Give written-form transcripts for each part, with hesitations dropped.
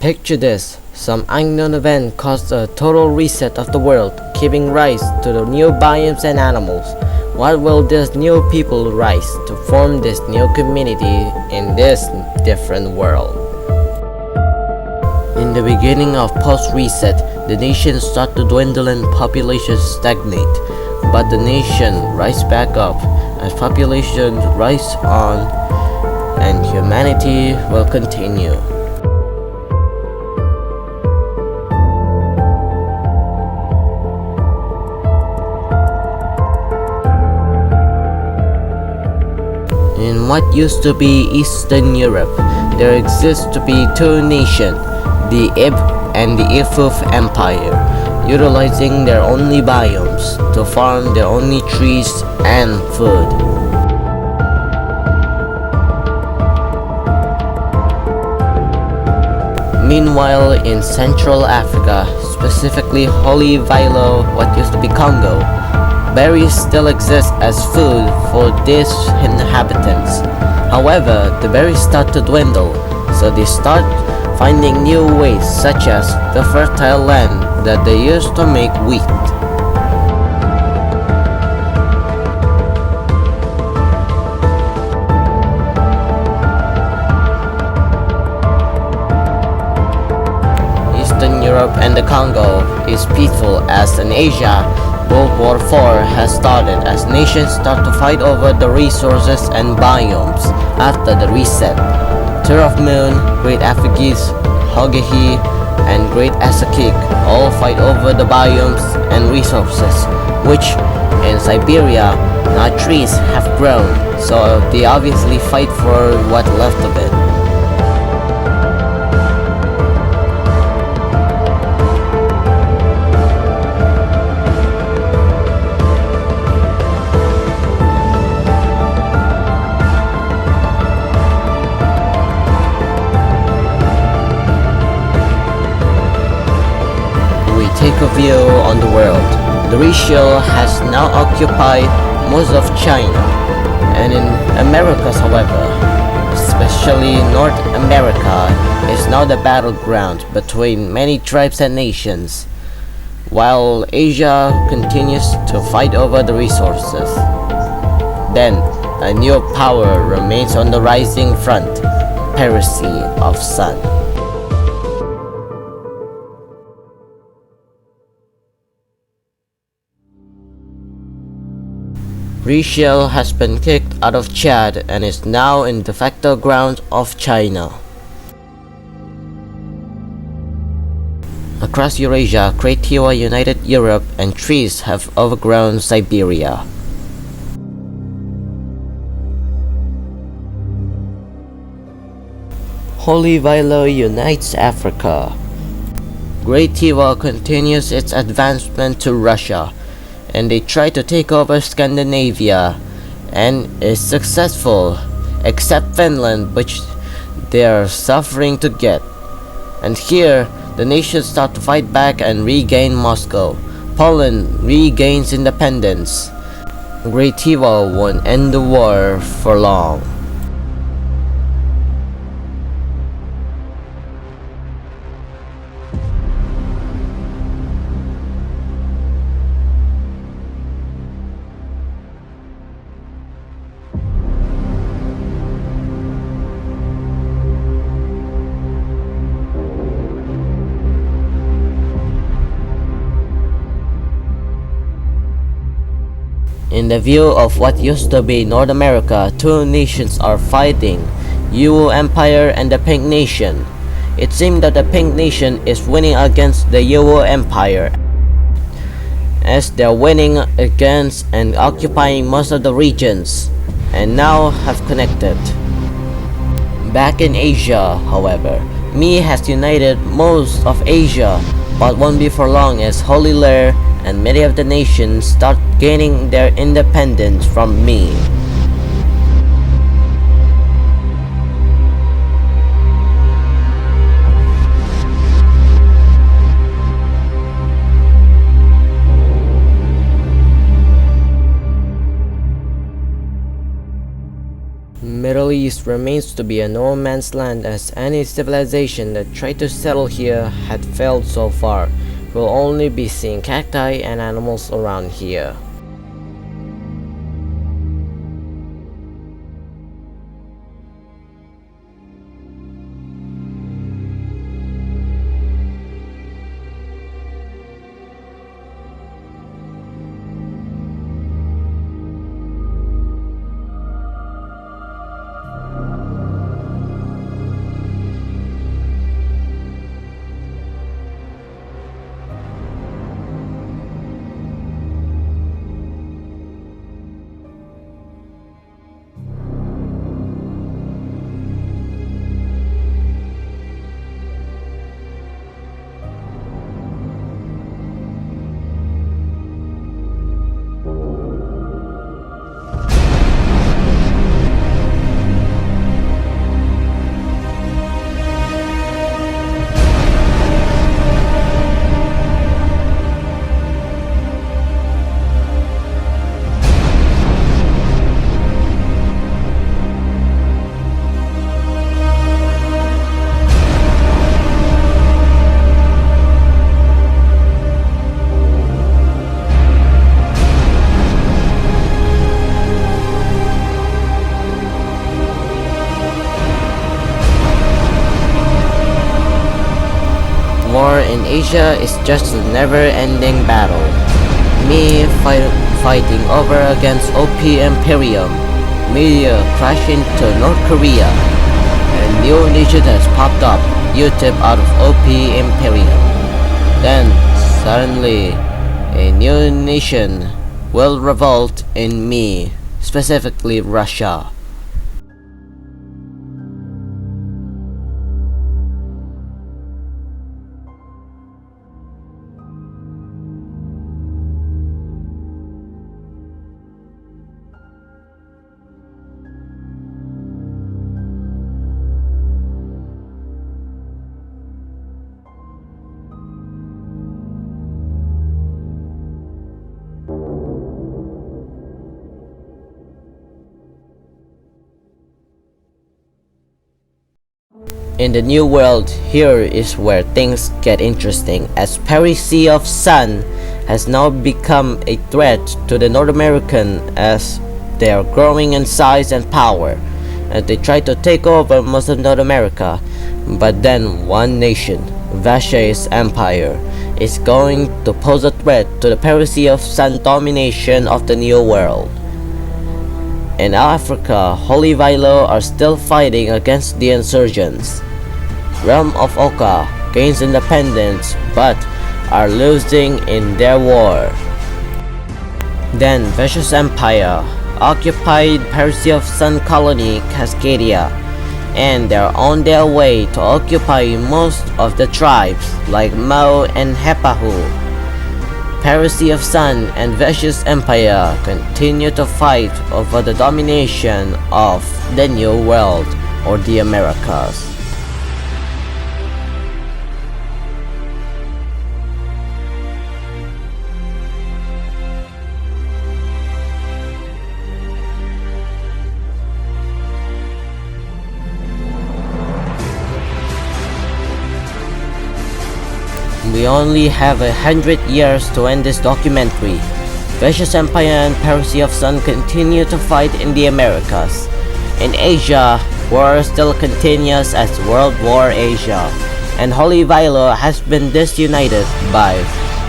Picture this, some unknown event caused a total reset of the world, giving rise to the new biomes and animals. What will these new people rise to form this new community in this different world? In the beginning of post-reset, the nations start to dwindle and population stagnate, but the nation rise back up as population rise on and humanity will continue. In what used to be Eastern Europe, there exists to be two nations, the Ib and the Ifuf Empire, utilizing their only biomes to farm their only trees and food. Meanwhile, in Central Africa, specifically Holy Vilo, what used to be Congo, berries still exist as food for these inhabitants. However, the berries start to dwindle, so they start finding new ways such as the fertile land that they used to make wheat. Eastern Europe and the Congo is peaceful as in Asia. World War IV has started as nations start to fight over the resources and biomes after the reset. Turf Moon, Great Afigis, Hogehi, and Great Asakik all fight over the biomes and resources, which in Siberia now trees have grown, so they obviously fight for what left of it. Take a view on the world. The ratio has now occupied most of China, and in Americas, however, especially North America, is now the battleground between many tribes and nations, while Asia continues to fight over the resources. Then, a new power remains on the rising front, Piracy of Sun. Rishel has been kicked out of Chad and is now in de facto ground of China. Across Eurasia, Kratiwa united Europe and trees have overgrown Siberia. Holy Vilo unites Africa. Great Tiwa continues its advancement to Russia, and they try to take over Scandinavia and is successful, except Finland, which they are suffering to get. And here, the nations start to fight back and regain Moscow. Poland regains independence. Great Tiwa won't end the war for long. In the view of what used to be North America, two nations are fighting, Wuhu Empire and the Pink Nation. It seemed that the Pink Nation is winning against the Wuhu Empire, as they're winning against and occupying most of the regions, and now have connected. Back in Asia, however, Mi has united most of Asia, but won't be for long as Holy Lair and many of the nations start gaining their independence from Mi. Middle East remains to be a no man's land, as any civilization that tried to settle here had failed so far. We'll only be seeing cacti and animals around here. War in Asia is just a never-ending battle. Me fighting over against OP Imperium, media crash into North Korea, and new nation has popped up, UTIP out of OP Imperium. Then, suddenly, a new nation will revolt in me, specifically Russia. In the New World, here is where things get interesting, as Perry Sea of Sun has now become a threat to the North American, as they are growing in size and power, as they try to take over most of North America. But then one nation, Vashay's Empire, is going to pose a threat to the Perry Sea of Sun domination of the New World. In Africa, Holy Vilo are still fighting against the insurgents. Realm of Oka gains independence but are losing in their war. Then Vicious Empire occupied Percy of Sun Colony Cascadia, and they're on their way to occupy most of the tribes like Mao and Hepahu. Percy of Sun and Vicious Empire continue to fight over the domination of the New World or the Americas. We only have 100 years to end this documentary. Vicious Empire and Percy of Sun continue to fight in the Americas. In Asia, war still continues as World War Asia, and Holy Vilo has been disunited by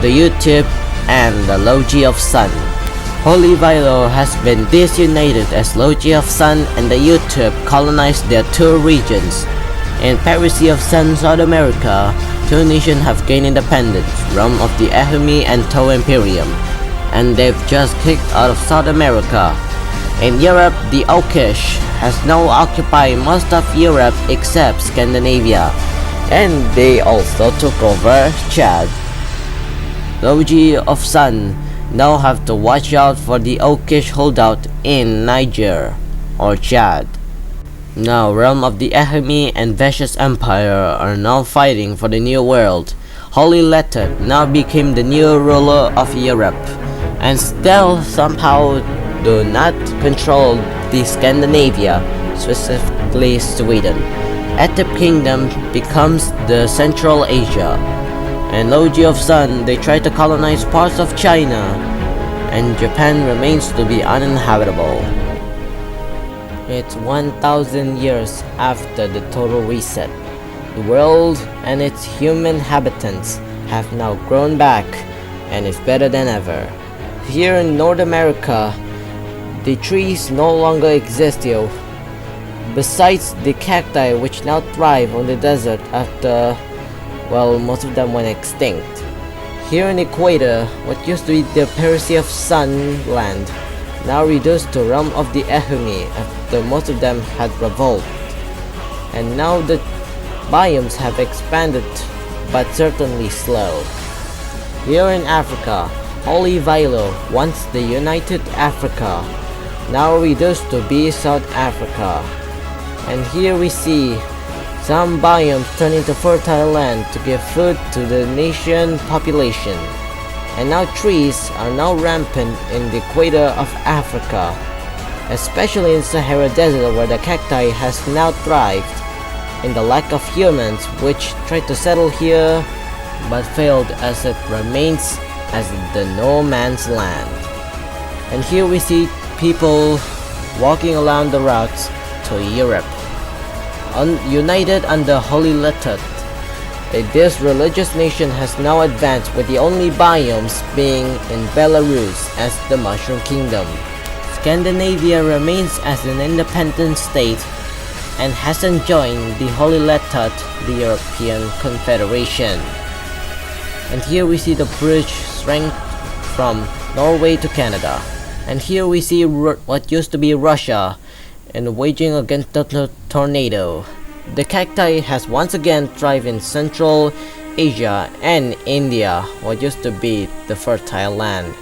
the UTIP and the Logi of Sun. Holy Vilo has been disunited as Logi of Sun and the UTIP colonized their two regions. In Percy of Sun, South America, two nations have gained independence, Realm of the Ehime and Tau Imperium, and they've just kicked out of South America. In Europe, the Okish has now occupied most of Europe except Scandinavia, and they also took over Chad. Logi of Sun now have to watch out for the Okish holdout in Niger or Chad. Now, Realm of the Ehime and Vicious Empire are now fighting for the New World. Holy Letet now became the new ruler of Europe, and still somehow do not control the Scandinavia specifically Sweden. Etep Kingdom becomes the Central Asia, and Logi of Sun, they try to colonize parts of China, and Japan remains to be uninhabitable. It's 1,000 years after the total reset. The world and its human inhabitants have now grown back and is better than ever. Here in North America, the trees no longer exist here, besides the cacti which now thrive on the desert after, well, most of them went extinct. Here in Equator, what used to be the Percy of Sun land, now reduced to realm of the Ehumi after most of them had revolted. And now the biomes have expanded, but certainly slow. Here in Africa, Holy Vilo, once the United Africa, now reduced to be South Africa. And here we see some biomes turn into fertile land to give food to the nation population. And now trees are now rampant in the equator of Africa, especially in Sahara Desert where the cacti has now thrived in the lack of humans which tried to settle here but failed as it remains as the no man's land. And here we see people walking along the routes to Europe, united under Holy Lettuce. This religious nation has now advanced, with the only biomes being in Belarus as the Mushroom Kingdom. Scandinavia remains as an independent state and hasn't joined the Holy Lettuce, the European Confederation. And here we see the bridge strength from Norway to Canada. And here we see what used to be Russia and waging against the tornado. The cacti has once again thrived in Central Asia and India, what used to be the fertile land.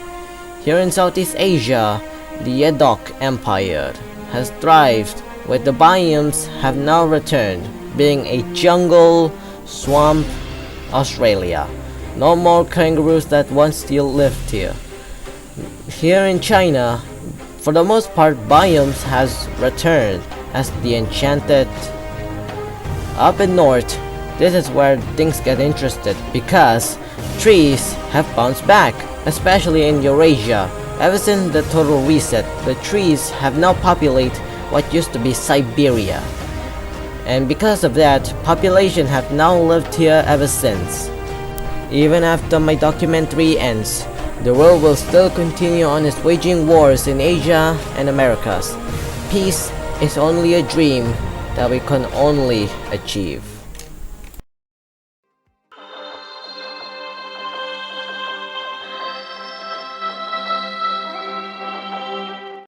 Here in Southeast Asia, the Yedok Empire has thrived, with the biomes have now returned, being a jungle, swamp, Australia. No more kangaroos that once still lived here. Here in China, for the most part, biomes has returned as the enchanted. Up in north, this is where things get interested because trees have bounced back, especially in Eurasia. Ever since the total reset, the trees have now populated what used to be Siberia. And because of that, population have now lived here ever since. Even after my documentary ends, the world will still continue on its waging wars in Asia and Americas. Peace is only a dream that we can only achieve.